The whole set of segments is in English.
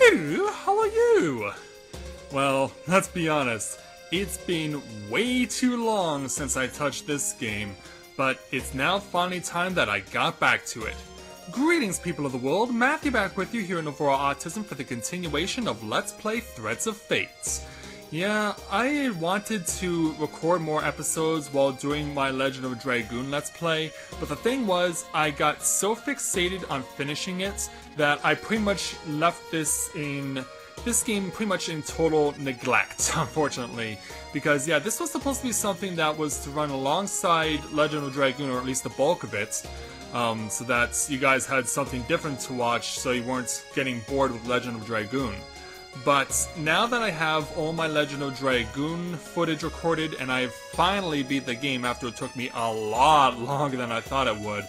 Hello, how are you? Well, let's be honest, it's been way too long since I touched this game, but it's now finally time that I got back to it. Greetings, people of the world, Matthew back with you here in Overall Autism for the continuation of Let's Play Threads of Fate. Yeah, I wanted to record more episodes while doing my Legend of Dragoon Let's Play, but the thing was, I got so fixated on finishing it that I pretty much left this game pretty much in total neglect, unfortunately. Because yeah, this was supposed to be something that was to run alongside Legend of Dragoon, or at least the bulk of it, so that you guys had something different to watch so you weren't getting bored with Legend of Dragoon. But now that I have all my Legend of Dragoon footage recorded, and I've finally beat the game after it took me a lot longer than I thought it would,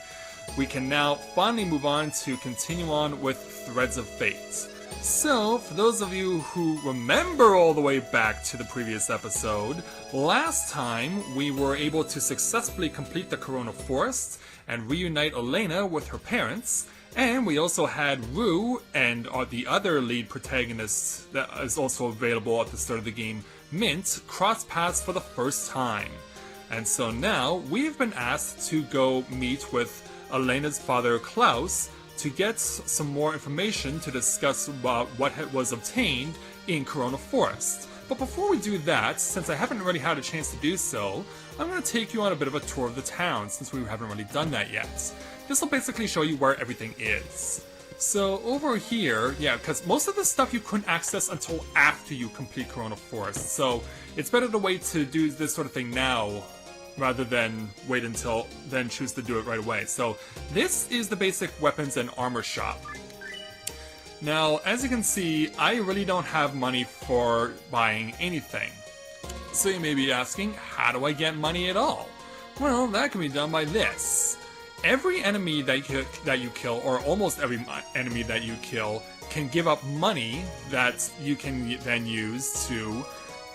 we can now finally move on to continue on with Threads of Fate. So, for those of you who remember all the way back to the previous episode, last time we were able to successfully complete the Corona Forest and reunite Elena with her parents, and we also had Rue and the other lead protagonist that is also available at the start of the game, Mint, cross paths for the first time. And so now we've been asked to go meet with Elena's father Klaus to get some more information to discuss about what was obtained in Corona Forest. But before we do that, since I haven't really had a chance to do so, I'm going to take you on a bit of a tour of the town, since we haven't really done that yet. This will basically show you where everything is. So over here, yeah, because most of the stuff you couldn't access until after you complete Corona Forest, so it's better to wait to do this sort of thing now, rather than wait until then choose to do it right away. So this is the basic weapons and armor shop. Now, as you can see, I really don't have money for buying anything. So you may be asking, how do I get money at all? Well, that can be done by this. Every enemy that you kill, or almost every enemy that you kill, can give up money that you can then use to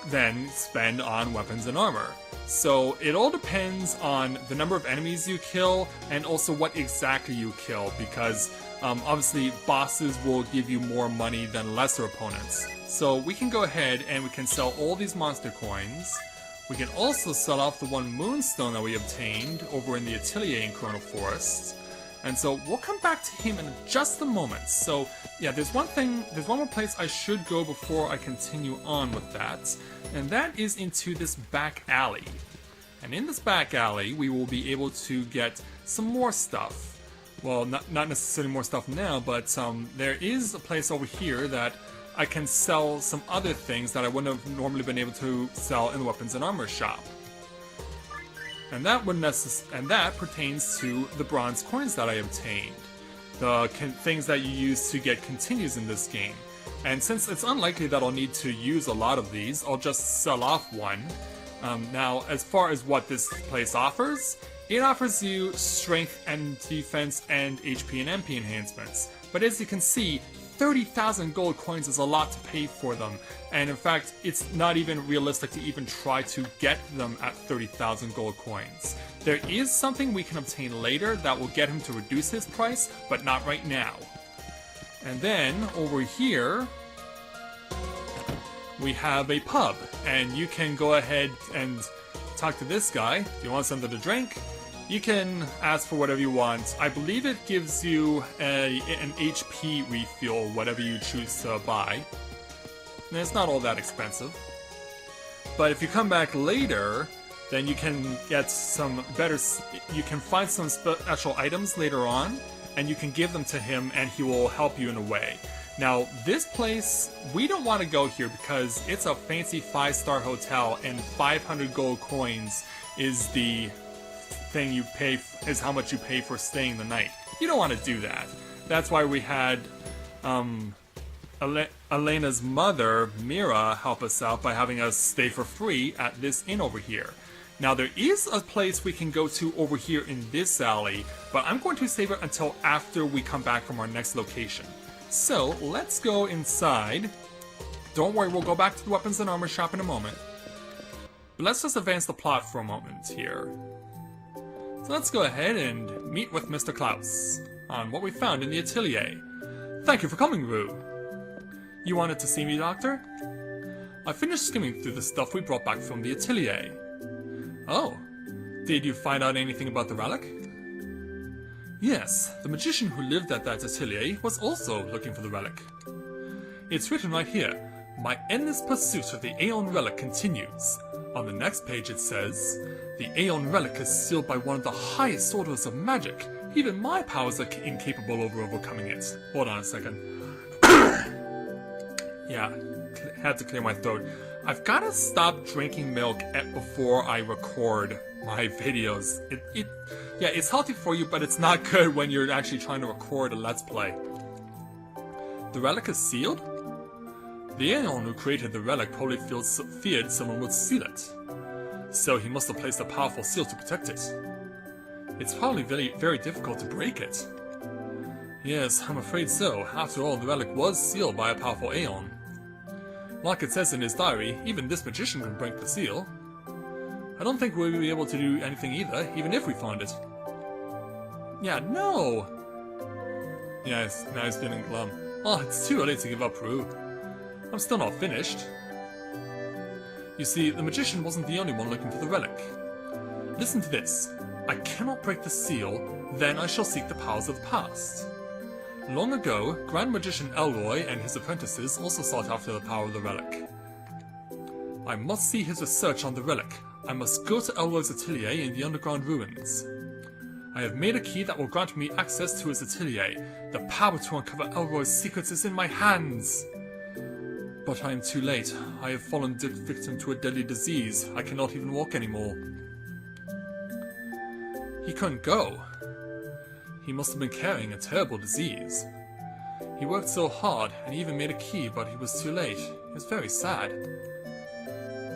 then spend on weapons and armor. So it all depends on the number of enemies you kill and also what exactly you kill, because obviously bosses will give you more money than lesser opponents. So we can go ahead and we can sell all these monster coins. We can also sell off the one moonstone that we obtained over in the atelier in Corona Forest. And so we'll come back to him in just a moment. So yeah, there's one more place I should go before I continue on with that, and that is into this back alley. And in this back alley, we will be able to get some more stuff. Well, not necessarily more stuff now, but there is a place over here that I can sell some other things that I wouldn't have normally been able to sell in the weapons and armor shop. And that pertains to the bronze coins that I obtained. The things that you use to get continues in this game. And since it's unlikely that I'll need to use a lot of these, I'll just sell off one. Now, as far as what this place offers, it offers you strength and defense and HP and MP enhancements. But as you can see, 30,000 gold coins is a lot to pay for them, and in fact, it's not even realistic to even try to get them at 30,000 gold coins. There is something we can obtain later that will get him to reduce his price, but not right now. And then, over here, we have a pub, and you can go ahead and talk to this guy. Do you want something to drink? You can ask for whatever you want. I believe it gives you an HP refuel, whatever you choose to buy. And it's not all that expensive. But if you come back later, then you can get some better... You can find some special items later on, and you can give them to him, and he will help you in a way. Now, this place, we don't want to go here because it's a fancy 5-star hotel, and 500 gold coins is the thing you pay, is how much you pay for staying the night. You don't want to do that. That's why we had Elena's mother, Mira, help us out by having us stay for free at this inn over here. Now, there is a place we can go to over here in this alley, but I'm going to save it until after we come back from our next location. So, let's go inside. Don't worry, we'll go back to the weapons and armor shop in a moment. But let's just advance the plot for a moment here. So let's go ahead and meet with Mr. Klaus on what we found in the atelier. Thank you for coming, Rue. You wanted to see me, Doctor? I finished skimming through the stuff we brought back from the atelier. Oh, did you find out anything about the relic? Yes, the magician who lived at that atelier was also looking for the relic. It's written right here, my endless pursuit of the Aeon relic continues. On the next page it says, the Aeon relic is sealed by one of the highest orders of magic. Even my powers are incapable of overcoming it. Hold on a second. Yeah, had to clear my throat. I've gotta stop drinking milk before I record my videos. Yeah, it's healthy for you, but it's not good when you're actually trying to record a Let's Play. The relic is sealed? The Aeon who created the relic probably feared someone would steal it. So he must have placed a powerful seal to protect it. It's probably very, very difficult to break it. Yes, I'm afraid so. After all, the relic was sealed by a powerful Aeon. Like it says in his diary, even this magician can break the seal. I don't think we'll be able to do anything either, even if we found it. Yeah, no! Yes, now he's feeling glum. Oh, it's too early to give up, Rue. I'm still not finished. You see, the magician wasn't the only one looking for the relic. Listen to this. I cannot break the seal, then I shall seek the powers of the past. Long ago, Grand Magician Elroy and his apprentices also sought after the power of the relic. I must see his research on the relic. I must go to Elroy's atelier in the underground ruins. I have made a key that will grant me access to his atelier. The power to uncover Elroy's secrets is in my hands. But I am too late. I have fallen victim to a deadly disease. I cannot even walk anymore. He couldn't go. He must have been carrying a terrible disease. He worked so hard, and he even made a key, but he was too late. It was very sad.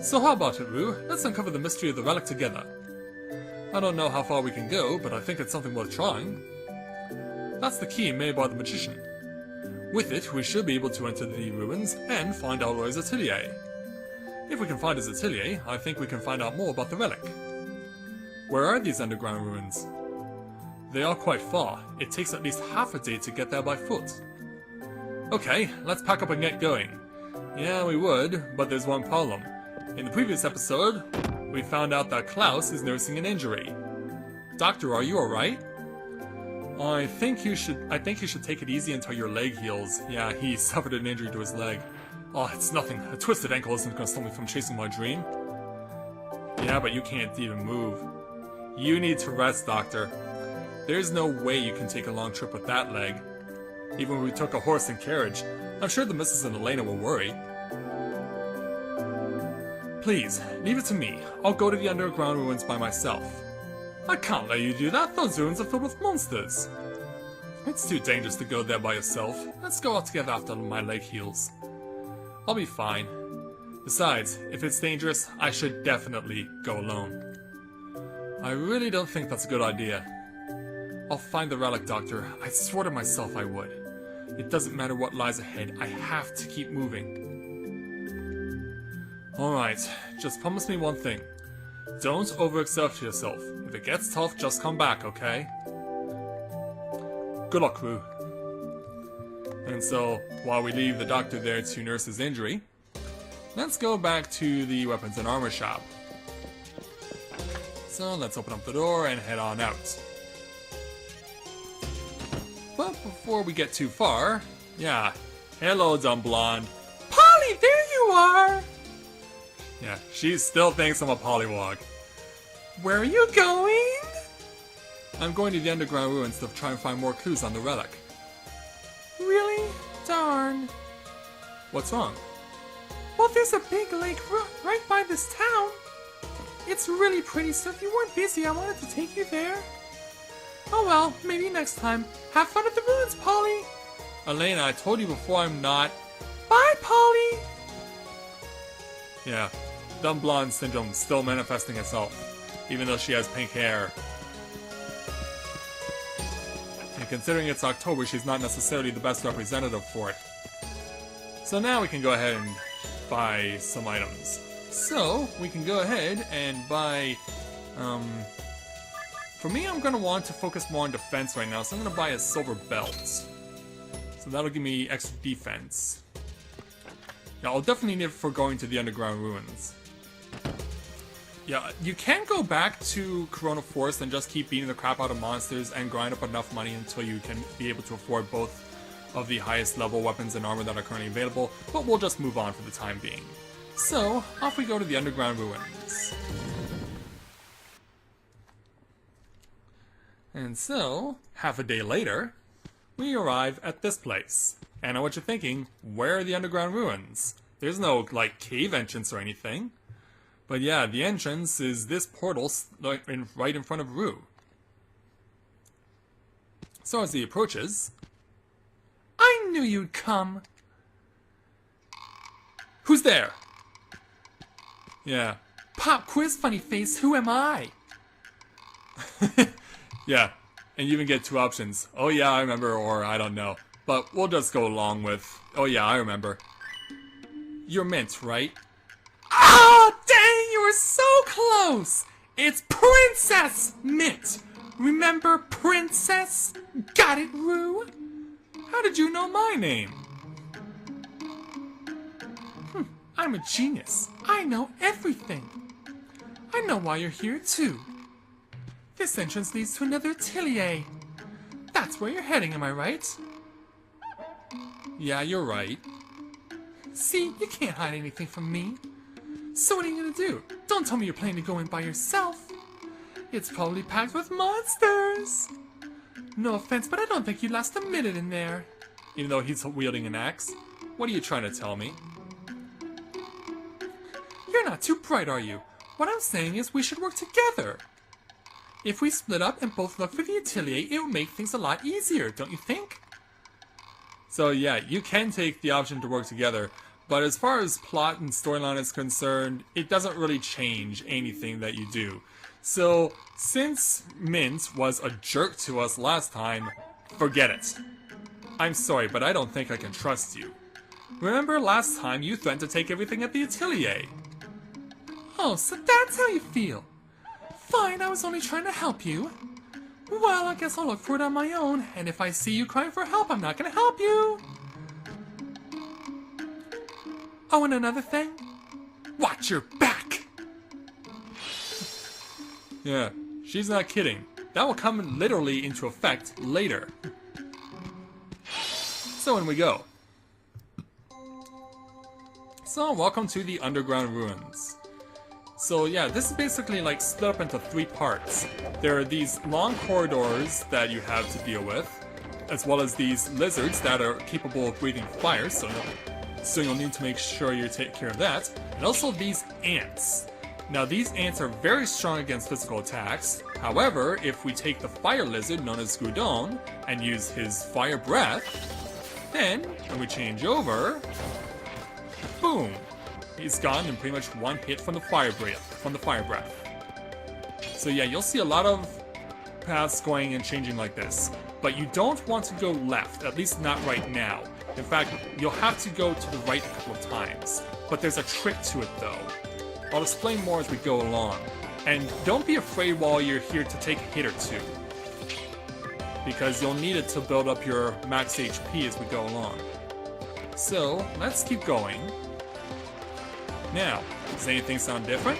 So how about it, Rue? Let's uncover the mystery of the relic together. I don't know how far we can go, but I think it's something worth trying. That's the key made by the magician. With it, we should be able to enter the ruins and find Elroy's atelier. If we can find his atelier, I think we can find out more about the relic. Where are these underground ruins? They are quite far. It takes at least half a day to get there by foot. Okay, let's pack up and get going. Yeah, we would, but there's one problem. In the previous episode, we found out that Klaus is nursing an injury. Doctor, are you alright? I think you should take it easy until your leg heals. Yeah, he suffered an injury to his leg. Oh, it's nothing. A twisted ankle isn't going to stop me from chasing my dream. Yeah, but you can't even move. You need to rest, Doctor. There's no way you can take a long trip with that leg. Even when we took a horse and carriage, I'm sure the missus and Elena will worry. Please, leave it to me. I'll go to the underground ruins by myself. I can't let you do that. Those ruins are filled with monsters. It's too dangerous to go there by yourself. Let's go out together after my leg heals. I'll be fine. Besides, if it's dangerous, I should definitely go alone. I really don't think that's a good idea. I'll find the relic, Doctor. I swore to myself I would. It doesn't matter what lies ahead. I have to keep moving. Alright, just promise me one thing. Don't overexert yourself. If it gets tough, just come back, okay? Good luck, crew. And so, while we leave the doctor there to nurse his injury, let's go back to the weapons and armor shop. So, let's open up the door and head on out. But before we get too far, yeah, hello, dumb blonde. Polly, there you are! Yeah, she still thinks I'm a pollywog. Where are you going? I'm going to the underground ruins to try and find more clues on the relic. Really? Darn. What's wrong? Well, there's a big lake right by this town. It's really pretty, so if you weren't busy, I wanted to take you there. Oh well, maybe next time. Have fun at the ruins, Polly. Elena, I told you before I'm not. Bye, Polly. Yeah, dumb blonde syndrome still manifesting itself, even though she has pink hair. And considering it's October, she's not necessarily the best representative for it. So now we can go ahead and buy some items. So, we can go ahead and buy, for me, I'm going to want to focus more on defense right now, so I'm going to buy a silver belt. So that'll give me extra defense. Yeah, I'll definitely need it for going to the underground ruins. Yeah, you can go back to Corona Forest and just keep beating the crap out of monsters and grind up enough money until you can be able to afford both of the highest level weapons and armor that are currently available, but we'll just move on for the time being. So, off we go to the underground ruins. And so, half a day later, we arrive at this place. And I know what you're thinking, where are the underground ruins? There's no, like, cave entrance or anything. But yeah, the entrance is this portal right in front of Rue. So as he approaches... I knew you'd come! Who's there? Yeah. Pop quiz, funny face, who am I? Yeah, and you even get two options. Oh yeah, I remember, or I don't know. But we'll just go along with, oh yeah, I remember. You're Mint, right? Ah, dang, you were so close! It's Princess Mint! Remember Princess? Got it, Rue? How did you know my name? I'm a genius. I know everything. I know why you're here, too. This entrance leads to another atelier. That's where you're heading, am I right? Yeah, you're right. See, you can't hide anything from me. So what are you gonna do? Don't tell me you're planning to go in by yourself. It's probably packed with monsters. No offense, but I don't think you'd last a minute in there. Even though he's wielding an axe? What are you trying to tell me? You're not too bright, are you? What I'm saying is we should work together. If we split up and both look for the atelier, it will make things a lot easier, don't you think? So yeah, you can take the option to work together, but as far as plot and storyline is concerned, it doesn't really change anything that you do. So, since Mint was a jerk to us last time, forget it. I'm sorry, but I don't think I can trust you. Remember last time you threatened to take everything at the atelier? Oh, so that's how you feel. Fine, I was only trying to help you. Well, I guess I'll look for it on my own, and if I see you crying for help, I'm not gonna help you. Oh, and another thing? Watch your back! Yeah, she's not kidding. That will come literally into effect later. So in we go. So, welcome to the underground ruins. So yeah, this is basically like split up into three parts. There are these long corridors that you have to deal with, as well as these lizards that are capable of breathing fire, so you'll need to make sure you take care of that. And also these ants. Now these ants are very strong against physical attacks. However, if we take the fire lizard known as Gudon and use his fire breath, then when we change over, boom, he's gone in pretty much one hit from the fire breath. So yeah, you'll see a lot of paths going and changing like this. But you don't want to go left, at least not right now. In fact, you'll have to go to the right a couple of times. But there's a trick to it though. I'll explain more as we go along. And don't be afraid while you're here to take a hit or two, because you'll need it to build up your max HP as we go along. So, let's keep going. Now, does anything sound different?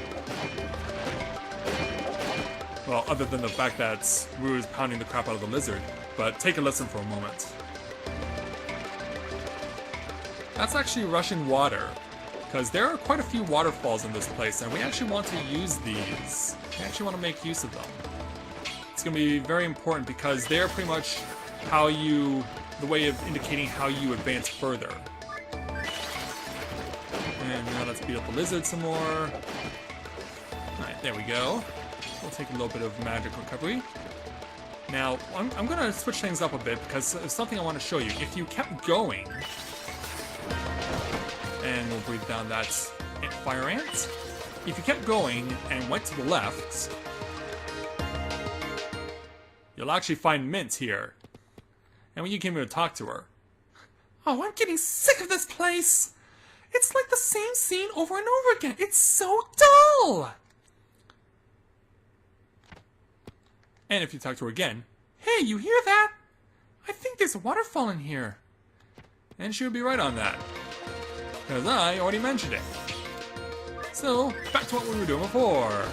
Well, other than the fact that Rue is pounding the crap out of the lizard, but take a listen for a moment. That's actually rushing water, because there are quite a few waterfalls in this place, and we actually want to use these. We actually want to make use of them. It's going to be very important because they're pretty much the way of indicating how you advance further. And now let's beat up the lizard some more. Alright, there we go. We'll take a little bit of magic recovery. Now, I'm going to switch things up a bit because there's something I want to show you. If you kept going, and we'll breathe down that fire ant. If you kept going and went to the left, you'll actually find Mint here. And when you came here to talk to her. Oh, I'm getting sick of this place! It's like the same scene over and over again. It's so dull! And if you talk to her again, hey, you hear that? I think there's a waterfall in here. And she would be right on that. because I already mentioned it. So, back to what we were doing before.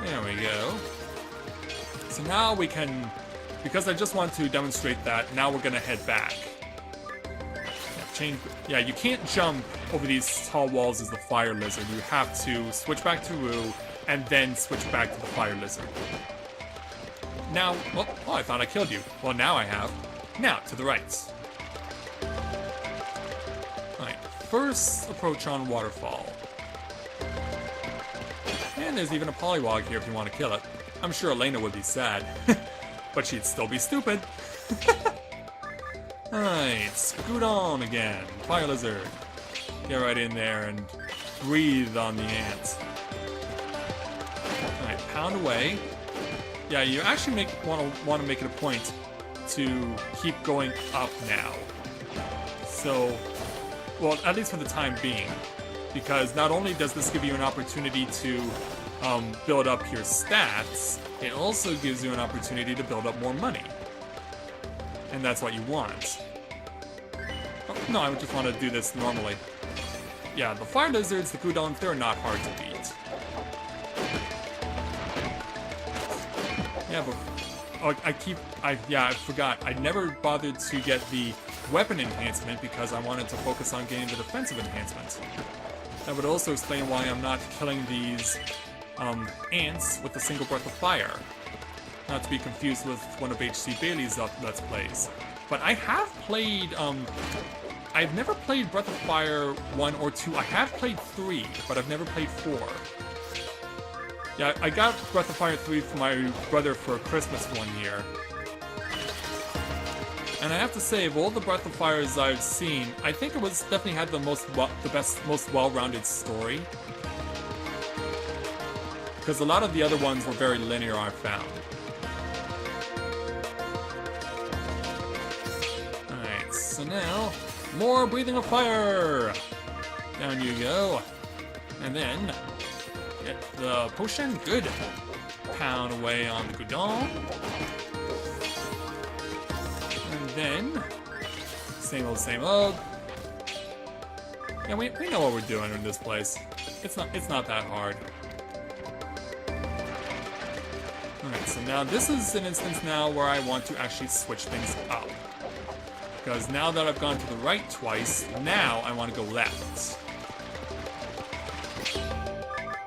There we go. So now we can, because I just want to demonstrate that, now we're gonna head back. Yeah, you can't jump over these tall walls as the fire lizard. You have to switch back to Rue, and then switch back to the fire lizard. Now, oh, I thought I killed you. Well, now I have. Now, to the right. Alright, first approach on Waterfall. And there's even a polywog here if you want to kill it. I'm sure Elena would be sad, but she'd still be stupid. Alright, scoot on again. Fire lizard. Get right in there and breathe on the ant. Alright, pound away. Yeah, you actually want to make it a point to keep going up now. So, well, at least for the time being. Because not only does this give you an opportunity to build up your stats, it also gives you an opportunity to build up more money. And that's what you want. Oh, no, I just want to do this normally. Yeah, the fire lizards, the Gudons, they're not hard to beat. Yeah, but oh, I forgot. I never bothered to get the weapon enhancement because I wanted to focus on getting the defensive enhancement. That would also explain why I'm not killing these ants with a single breath of fire. Not to be confused with one of H.C. Bailey's Let's Plays. But I have played, I've never played Breath of Fire 1 or 2. I have played 3, but I've never played 4. Yeah, I got Breath of Fire 3 for my brother for Christmas one year. And I have to say, of all the Breath of Fires I've seen, I think it was definitely had the most well-rounded story. Because a lot of the other ones were very linear, I found. Alright, so now, more breathing of fire! Down you go. And then, get the potion, good. Pound away on the Gudon. And then, same old. Yeah, we know what we're doing in this place. It's not that hard. Alright, so now this is an instance now where I want to actually switch things up. Because now that I've gone to the right twice, now I want to go left.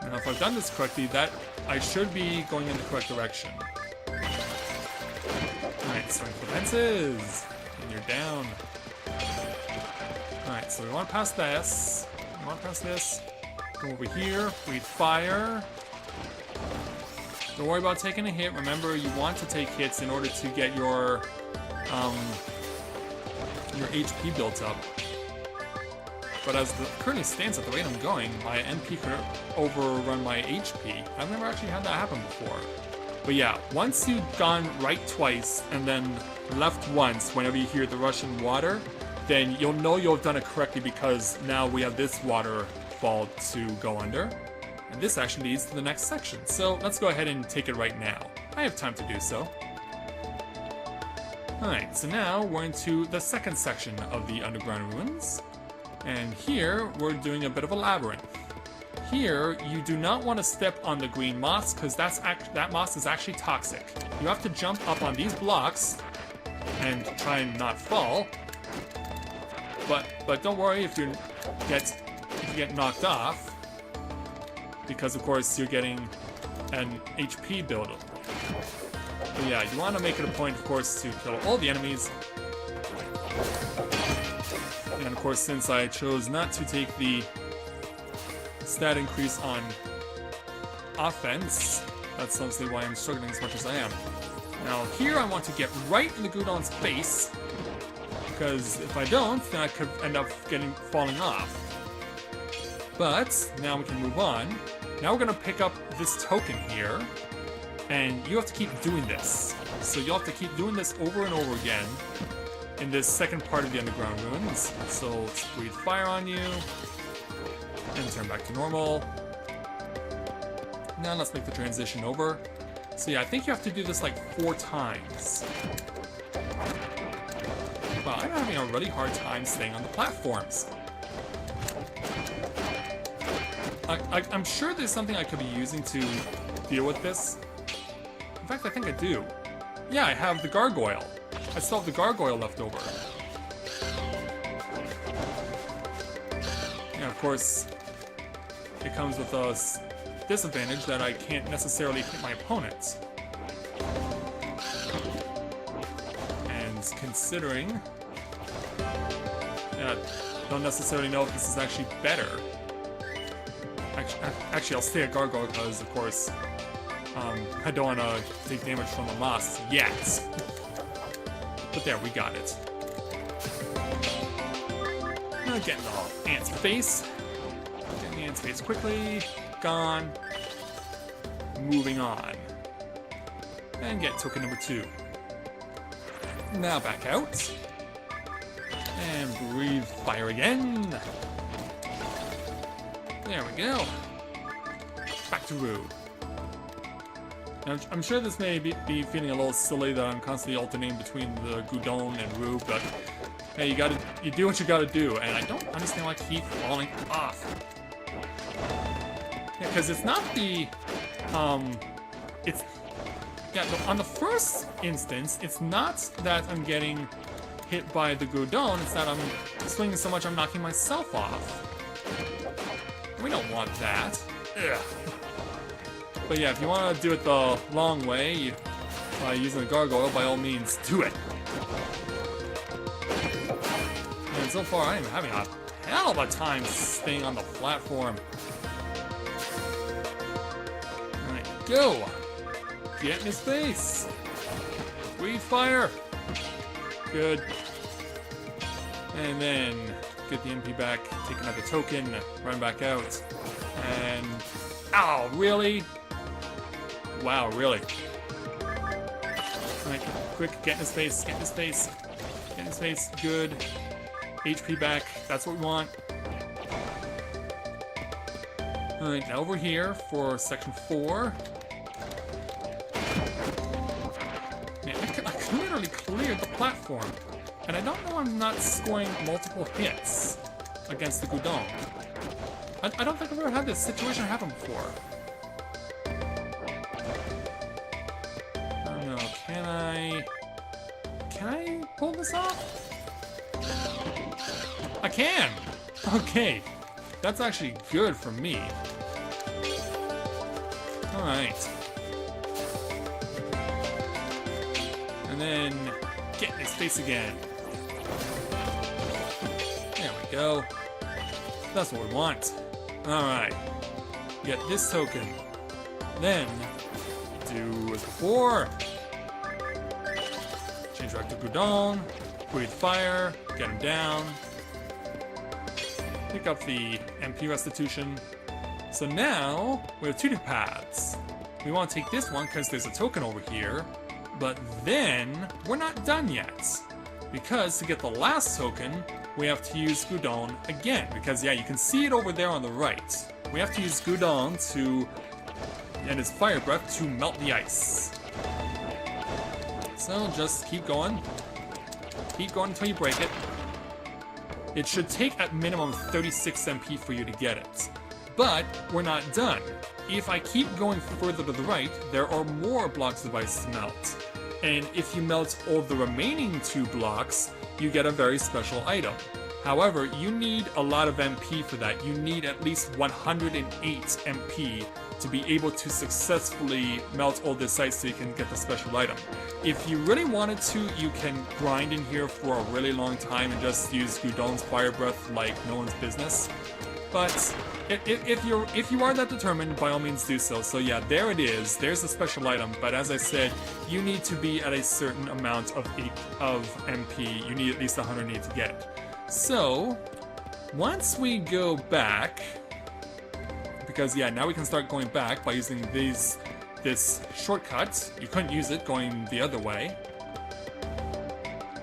Now if I've done this correctly, that I should be going in the correct direction. Alright, swing for fences! And you're down. Alright, so we want to pass this. We want to pass this. Go over here, breathe fire. Don't worry about taking a hit. Remember, you want to take hits in order to get your HP built up. But as the currently stands at the rate I'm going, my NP could overrun my HP. I've never actually had that happen before. But yeah, once you've gone right twice and then left once whenever you hear the rushing water, then you'll know you've done it correctly because now we have this waterfall to go under. And this actually leads to the next section. So let's go ahead and take it right now. I have time to do so. Alright, so now we're into the second section of the underground ruins. And here we're doing a bit of a labyrinth. Here, you do not want to step on the green moss because that moss is actually toxic. You have to jump up on these blocks and try and not fall. But don't worry if you get knocked off, because of course you're getting an HP build-up. But yeah, you want to make it a point, of course, to kill all the enemies. And of course, since I chose not to take the stat increase on offense, that's obviously why I'm struggling as much as I am. Now here I want to get right in the Gudon's face, because if I don't, then I could end up falling off. But now we can move on. Now we're gonna pick up this token here, and you have to keep doing this. So you'll have to keep doing this over and over again in this second part of the underground ruins. So let's breathe fire on you, and turn back to normal. Now let's make the transition over. So yeah, I think you have to do this like 4 times. Wow, I'm having a really hard time staying on the platforms. I'm sure there's something I could be using to deal with this. In fact, I think I do. Yeah, I have the gargoyle. I still have the gargoyle left over. And of course, it comes with a disadvantage that I can't necessarily hit my opponents. And considering... don't necessarily know if this is actually better. Actually, I'll stay at gargoyle because, of course, I don't want to take damage from the moss yet. But there, we got it. Now getting the ant's face. Getting the ant's face quickly. Gone. Moving on. And get token number 2. Now back out. And breathe fire again. There we go. Back to Rue. Now, I'm sure this may be feeling a little silly that I'm constantly alternating between the Gudon and Rue, but hey, you do what you gotta do, and I don't understand why I keep falling off. Yeah, because it's not the, on the first instance, it's not that I'm getting hit by the Gudon, it's that I'm swinging so much I'm knocking myself off. We don't want that. Ugh. But yeah, if you want to do it the long way, by using the gargoyle, by all means, do it. And so far, I am having a hell of a time staying on the platform. Alright, go! Get in his face! Breathe fire! Good. And then get the MP back, take another token, run back out, and... Ow, really? Wow, really? Alright, quick, get in his face, get in his face, get in his face, good. HP back, that's what we want. Alright, now over here for section 4. Man, I literally cleared the platform. And I don't know I'm not scoring multiple hits against the Gudon. I don't think I've ever had this situation happen before. I don't know, can I pull this off? I can! Okay, that's actually good for me. Alright. And then get in his face again. There we go. That's what we want. Alright. Get this token. Then, do as before. Change back to Gudon. Breathe fire. Get him down. Pick up the MP restitution. So now, we have 2 paths. We want to take this one because there's a token over here. But then, we're not done yet. Because to get the last token, we have to use Gudon again. Because yeah, you can see it over there on the right. We have to use Gudon and his fire breath to melt the ice. So just keep going. Keep going until you break it. It should take at minimum 36 MP for you to get it. But we're not done. If I keep going further to the right, there are more blocks of ice to melt. And if you melt all the remaining 2 blocks, you get a very special item. However, you need a lot of MP for that. You need at least 108 MP to be able to successfully melt all this ice so you can get the special item. If you really wanted to, you can grind in here for a really long time and just use Gudon's fire breath like no one's business. But if you are that determined, by all means do so. So yeah, there it is. There's a special item. But as I said, you need to be at a certain amount of MP. You need at least 108 to get it. So once we go back, because yeah, now we can start going back by using this shortcut. You couldn't use it going the other way.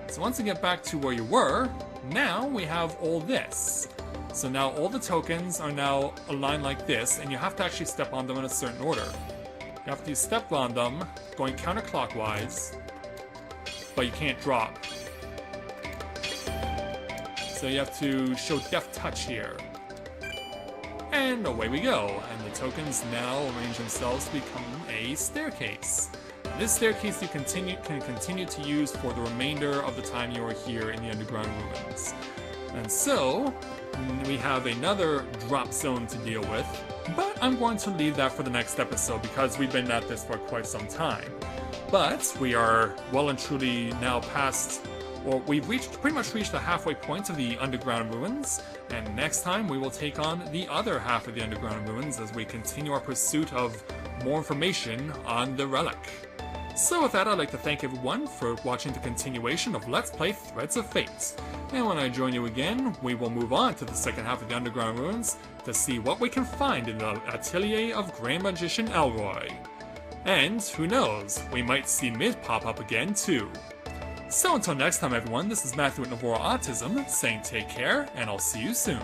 So once you get back to where you were, now we have all this. So now all the tokens are now aligned like this, and you have to actually step on them in a certain order. You have to step on them going counterclockwise, but you can't drop. So you have to show deft touch here. And away we go, and the tokens now arrange themselves to become a staircase. This staircase you can continue to use for the remainder of the time you are here in the underground ruins. And so, we have another drop zone to deal with, but I'm going to leave that for the next episode because we've been at this for quite some time. But we are well and truly now past, or we've pretty much reached the halfway point of the underground ruins, and next time we will take on the other half of the underground ruins as we continue our pursuit of more information on the relic. So with that, I'd like to thank everyone for watching the continuation of Let's Play Threads of Fate. And when I join you again, we will move on to the second half of the underground ruins to see what we can find in the atelier of Grand Magician Elroy. And who knows, we might see Mid pop up again too. So until next time everyone, this is Matthew with Navora Autism, saying take care, and I'll see you soon.